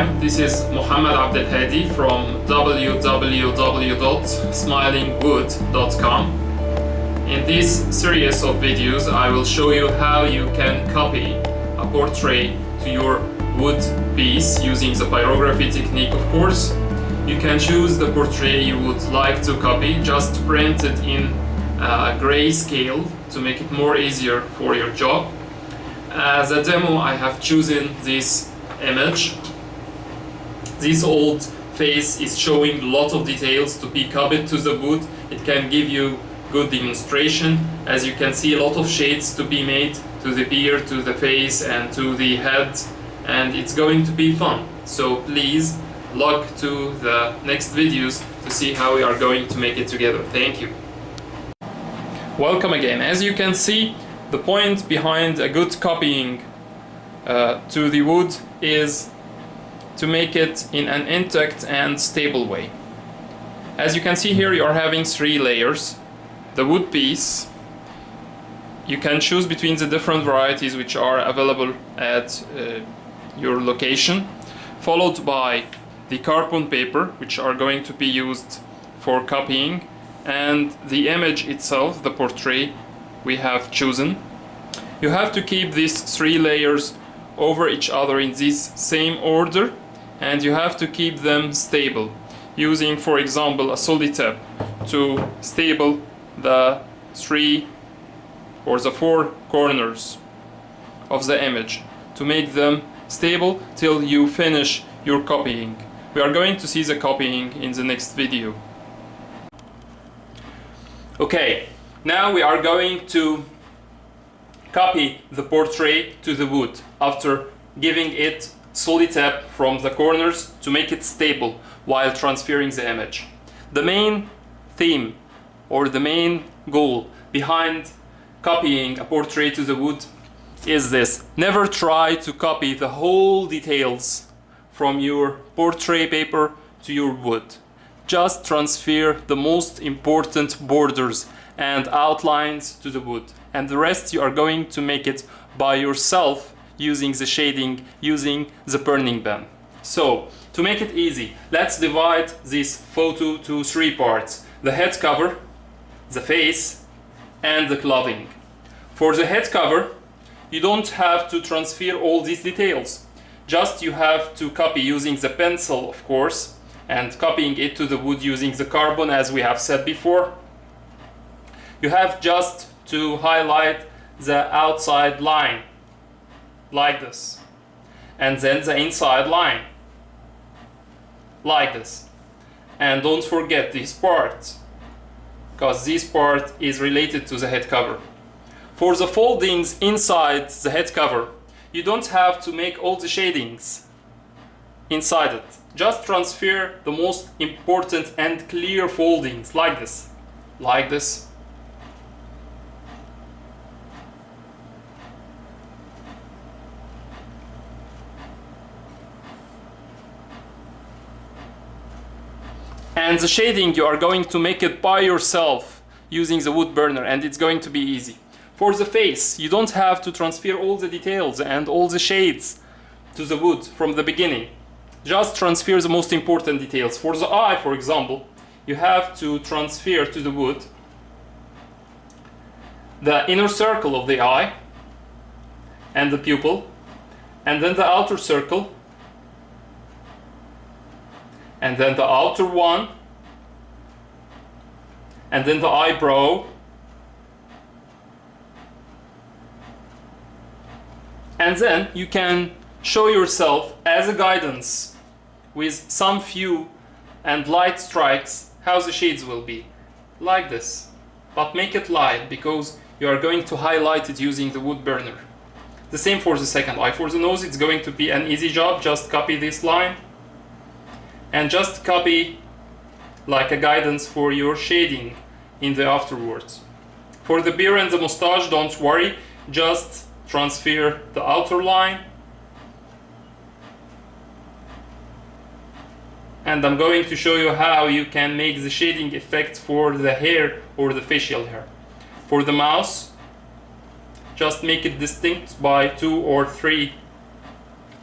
Hi, this is Mohammed Abdelhadi from www.smilingwood.com. In this series of videos, I will show you how you can copy a portrait to your wood piece using the pyrography technique, of course. You can choose the portrait you would like to copy, just print it in grayscale to make it more easier for your job. As a demo, I have chosen this image. This old face is showing a lot of details to be copied to the wood. It can give you good demonstration. As you can see, a lot of shades to be made to the beard, to the face and to the head, and it's going to be fun. So please log to the next videos to see how we are going to make it together. Thank you. Welcome again. As you can see, the point behind a good copying to the wood is to make it in an intact and stable way. As you can see here, you are having 3 layers. The wood piece, you can choose between the different varieties which are available at your location, followed by the carbon paper, which are going to be used for copying, and the image itself, the portrait we have chosen. You have to keep these 3 layers over each other in this same order, and you have to keep them stable, using, for example, a solid tap to stable the 3 or the 4 corners of the image, to make them stable till you finish your copying. We are going to see the copying in the next video. Okay, now we are going to copy the portrait to the wood after giving it solid tap from the corners to make it stable while transferring the image. The main theme or the main goal behind copying a portrait to the wood is this: never try to copy the whole details from your portrait paper to your wood. Just transfer the most important borders and outlines to the wood, and the rest you are going to make it by yourself using the shading, using the burning pen. So, to make it easy, let's divide this photo to 3 parts: the head cover, the face, and the clothing. For the head cover, you don't have to transfer all these details. Just you have to copy using the pencil, of course, and copying it to the wood using the carbon, as we have said before. You have just to highlight the outside line, like this, and then the inside line, like this. And don't forget this part, because this part is related to the head cover. For the foldings inside the head cover, you don't have to make all the shadings inside it. Just transfer the most important and clear foldings, like this, like this. And the shading, you are going to make it by yourself using the wood burner, and it's going to be easy. For the face, you don't have to transfer all the details and all the shades to the wood from the beginning. Just transfer the most important details. For the eye, for example, you have to transfer to the wood the inner circle of the eye and the pupil, and then the outer circle, and then the outer one, and then the eyebrow, and then you can show yourself as a guidance with some few and light strikes how the shades will be, like this. But make it light, because you are going to highlight it using the wood burner. The same for the second eye. For the nose, it's going to be an easy job. Just copy this line and just copy like a guidance for your shading in the afterwards. For the beard and the mustache, don't worry, just transfer the outer line, and I'm going to show you how you can make the shading effect for the hair or the facial hair. For the mouth, just make it distinct by 2 or 3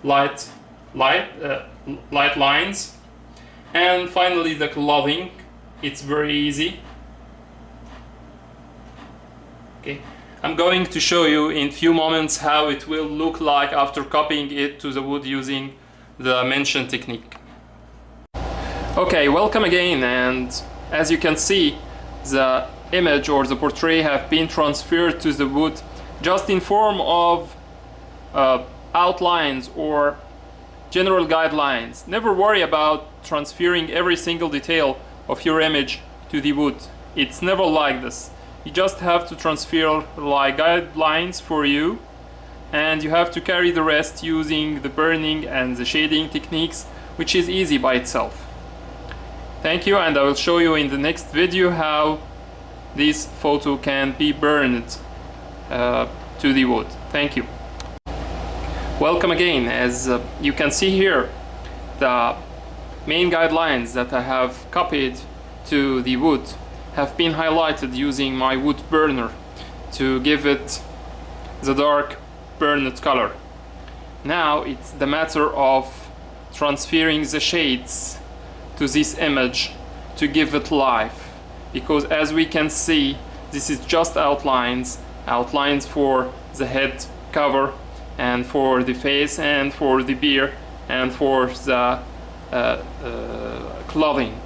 light light lines. And finally the clothing, it's very easy. Okay, I'm going to show you in few moments how it will look like after copying it to the wood using the mentioned technique. Okay, welcome again, and as you can see, the image or the portrait have been transferred to the wood just in form of outlines or general guidelines. Never worry about transferring every single detail of your image to the wood. It's never like this. You just have to transfer like guidelines for you, and you have to carry the rest using the burning and the shading techniques, which is easy by itself. Thank you, and I will show you in the next video how this photo can be burned to the wood. Thank you. Welcome again. As you can see here, the main guidelines that I have copied to the wood have been highlighted using my wood burner to give it the dark burned color. Now it's the matter of transferring the shades to this image to give it life, because as we can see, this is just outlines for the head cover and for the face and for the beard and for the clothing.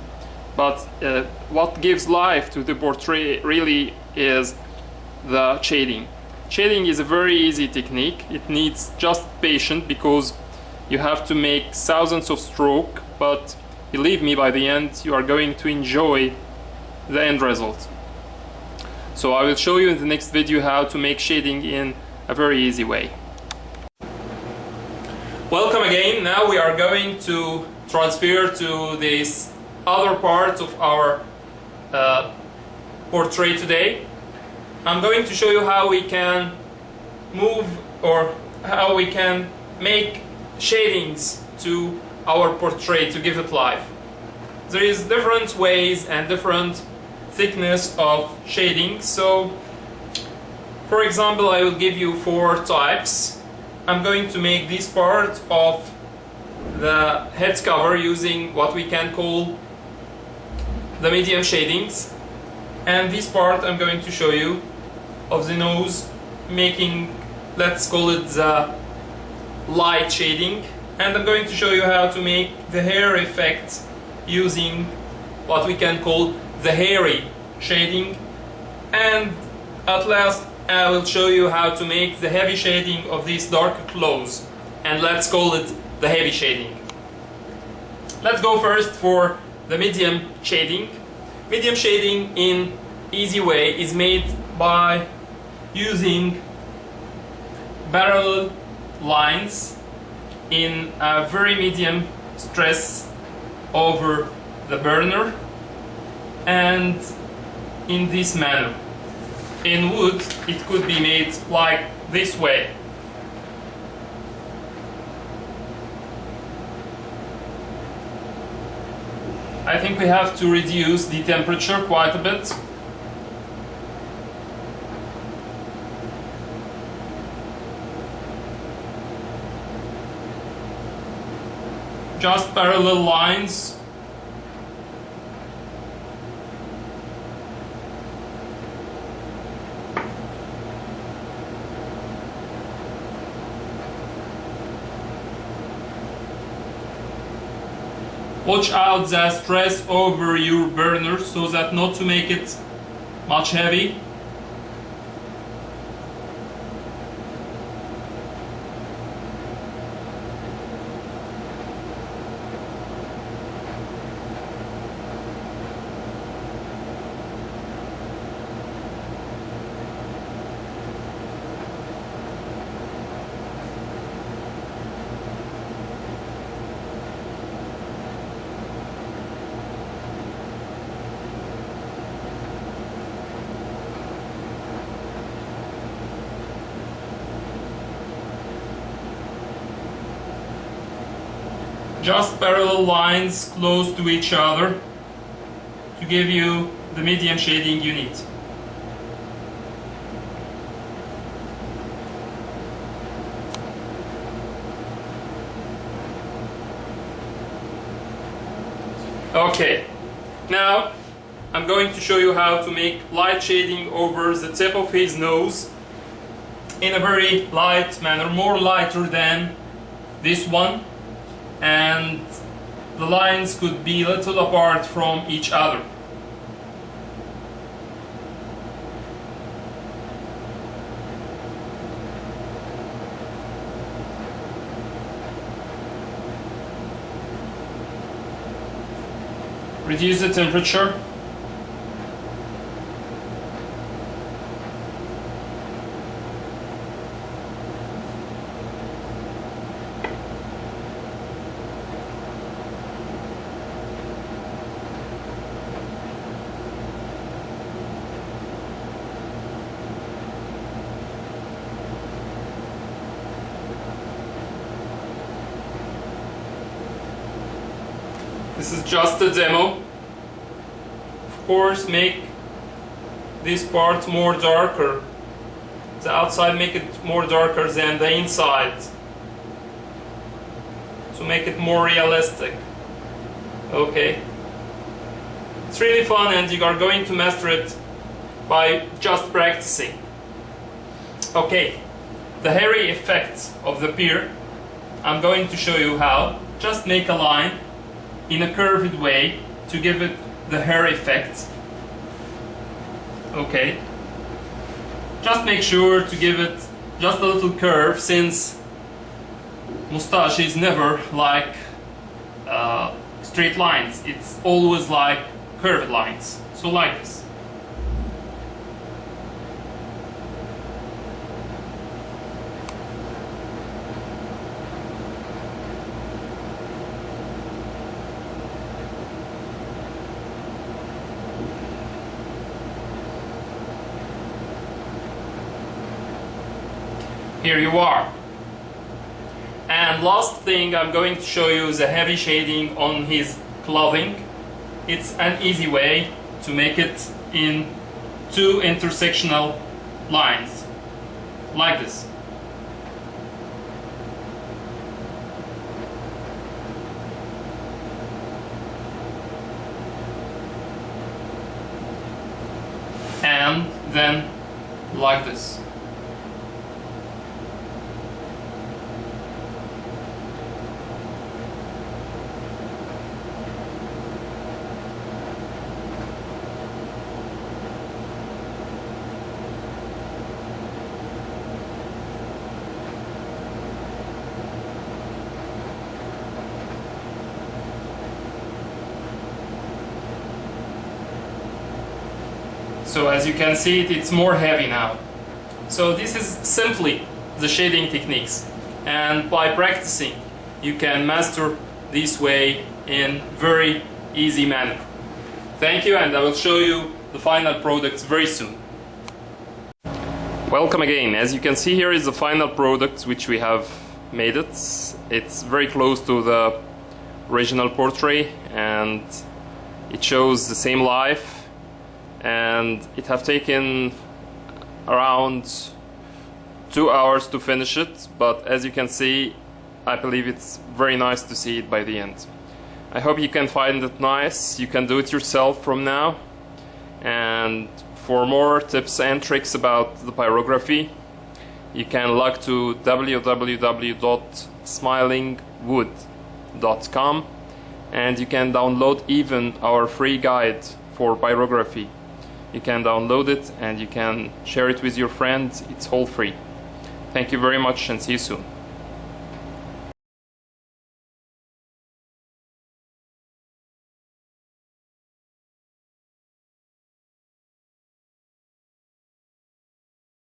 But what gives life to the portrait really is the shading. Shading is a very easy technique. It needs just patience, because you have to make thousands of strokes, but believe me, by the end you are going to enjoy the end result. So I will show you in the next video how to make shading in a very easy way. Welcome again. Now we are going to transfer to this other part of our portrait today. I'm going to show you how we can move, or how we can make shadings to our portrait to give it life. There is different ways and different thickness of shading. So for example, I will give you 4 types. I'm going to make this part of the head cover using what we can call the medium shadings, and this part I'm going to show you of the nose, making, let's call it the light shading. And I'm going to show you how to make the hair effect using what we can call the hairy shading. And at last I will show you how to make the heavy shading of these dark clothes, and let's call it the heavy shading. Let's go first for the medium shading. Medium shading in easy way is made by using parallel lines in a very medium stress over the burner, and in this manner. In wood it could be made like this way. I think we have to reduce the temperature quite a bit. Just parallel lines. Watch out the stress over your burner so that not to make it much heavy. Just parallel lines close to each other to give you the medium shading you need. Okay, now I'm going to show you how to make light shading over the tip of his nose in a very light manner, more lighter than this one, and the lines could be a little apart from each other. Reduce the temperature. This is just a demo. Of course, make this part more darker. The outside, make it more darker than the inside. So make it more realistic. Okay. It's really fun, and you are going to master it by just practicing. Okay. The hairy effect of the pear, I'm going to show you how. Just make a line in a curved way to give it the hair effect. Okay. Just make sure to give it just a little curve, since mustache is never like straight lines. It's always like curved lines. So like this. Here you are. And last thing I'm going to show you is a heavy shading on his clothing. It's an easy way to make it in two intersectional lines, like this. And then like this. So as you can see, it's more heavy now. So this is simply the shading techniques, and by practicing you can master this way in very easy manner. Thank you, and I will show you the final products very soon. Welcome again. As you can see, here is the final product which we have made it. It's very close to the original portrait, and it shows the same life. And it have taken around 2 hours to finish it, but as you can see, I believe it's very nice to see it by the end. I hope you can find it nice. You can do it yourself from now, and for more tips and tricks about the pyrography, you can log to www.smilingwood.com, and you can download even our free guide for pyrography. You can download it and you can share it with your friends. It's all free. Thank you very much, and see you soon.